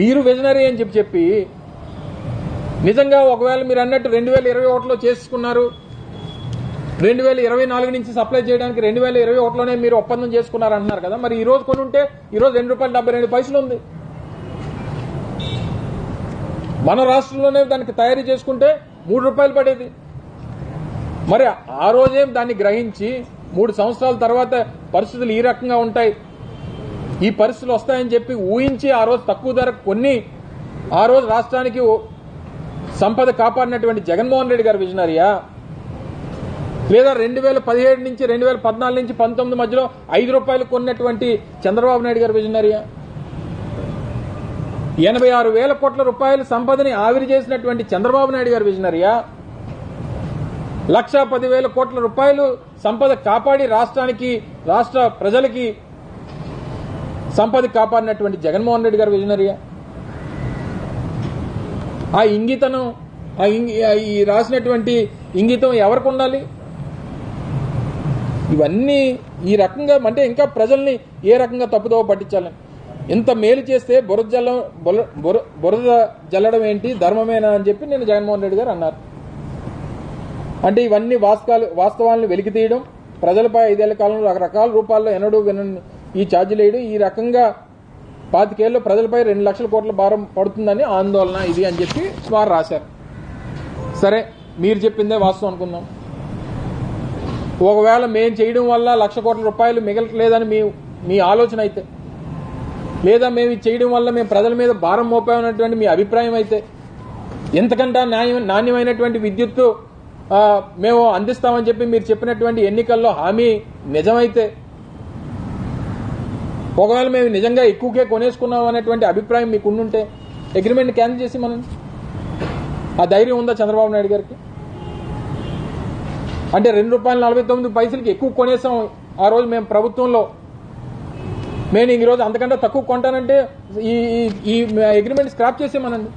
మీరు విజనరీ అని చెప్పి నిజంగా ఒకవేళ మీరు అన్నట్టు 2021లో చేసుకున్నారు, 2024 నుంచి సప్లై చేయడానికి 2021లోనే మీరు ఒప్పందం చేసుకున్నారు అంటున్నారు కదా, మరి ఈ రోజు కొని ఉంటే ఈ రోజు ₹2.72 ఉంది. మన రాష్ట్రంలోనే దానికి తయారీ చేసుకుంటే ₹3 పడేది. మరి ఆ రోజే దాన్ని గ్రహించి 3 సంవత్సరాల తర్వాత పరిస్థితులు ఈ రకంగా ఉంటాయి, ఈ పరిస్థితులు వస్తాయని చెప్పి ఊహించి ఆ రోజు తక్కువ ధరకు కొన్ని ఆ రోజు రాష్ట్రానికి సంపద కాపాడినటువంటి జగన్మోహన్ రెడ్డి గారు విజనరీయా, లేదా 2017 నుంచి 2014 నుంచి 19 మధ్యలో ₹5 కొన్నటువంటి చంద్రబాబు నాయుడు గారు విజనరీయా, 86,000 కోట్ల రూపాయల సంపదని ఆవిరి చేసినటువంటి చంద్రబాబు నాయుడు గారు విజనరీయా, 1,10,000 కోట్ల రూపాయలు సంపద కాపాడి రాష్ట్రానికి రాష్ట్ర ప్రజలకి సంపద కాపాడినటువంటి జగన్మోహన్ రెడ్డి గారు విజనరీయా, ఆ ఇంగితనం ఈ రాసినటువంటి ఇంగితం ఎవరికి ఉండాలి? ఇవన్నీ ఈ రకంగా అంటే ఇంకా ప్రజల్ని ఏ రకంగా తప్పుదోవ పట్టించాలని, ఇంత మేలు చేస్తే బురద జల్లడం ఏంటి, ధర్మమేనా అని చెప్పి నేను జగన్మోహన్ రెడ్డి గారు అన్నారు. అంటే ఇవన్నీ వాస్తవాలను వెలికి తీయడం, ప్రజలపై 5 ఏళ్ల కాలంలో రకరకాల రూపాల్లో ఎన్నడూ వినని ఈ ఛార్జీలు వేయడం, ఈ రకంగా 25 ఏళ్లలో ప్రజలపై 2 లక్షల కోట్ల భారం పడుతుందని ఆందోళన ఇది అని చెప్పి వారు రాశారు. సరే, మీరు చెప్పిందే వాస్తవం అనుకుందాం. ఒకవేళ మేము చేయడం వల్ల 1,00,000 కోట్ల రూపాయలు మిగలట్లేదని మీ ఆలోచన అయితే, లేదా మేము ఇది చేయడం వల్ల మేము ప్రజల మీద భారం మోపామన్నటువంటి మీ అభిప్రాయం అయితే, ఎంతకంటే నాణ్యమైనటువంటి విద్యుత్తు మేము అందిస్తామని చెప్పి మీరు చెప్పినటువంటి ఎన్నికల్లో హామీ నిజమైతే, ఒకవేళ మేము నిజంగా ఎక్కువకే కొనేసుకున్నాం అనేటువంటి అభిప్రాయం మీకు ఉండుంటే అగ్రిమెంట్ క్యాన్సిల్ చేసి మనం ఆ ధైర్యం ఉందా చంద్రబాబు నాయుడు గారికి? అంటే ₹2.49 ఎక్కువ కొనేసాం ఆ రోజు మేము ప్రభుత్వంలో, నేను ఈ రోజు అంతకంటే తక్కువ కొంటానంటే ఈ అగ్రిమెంట్ స్క్రాప్ చేసేమనండి.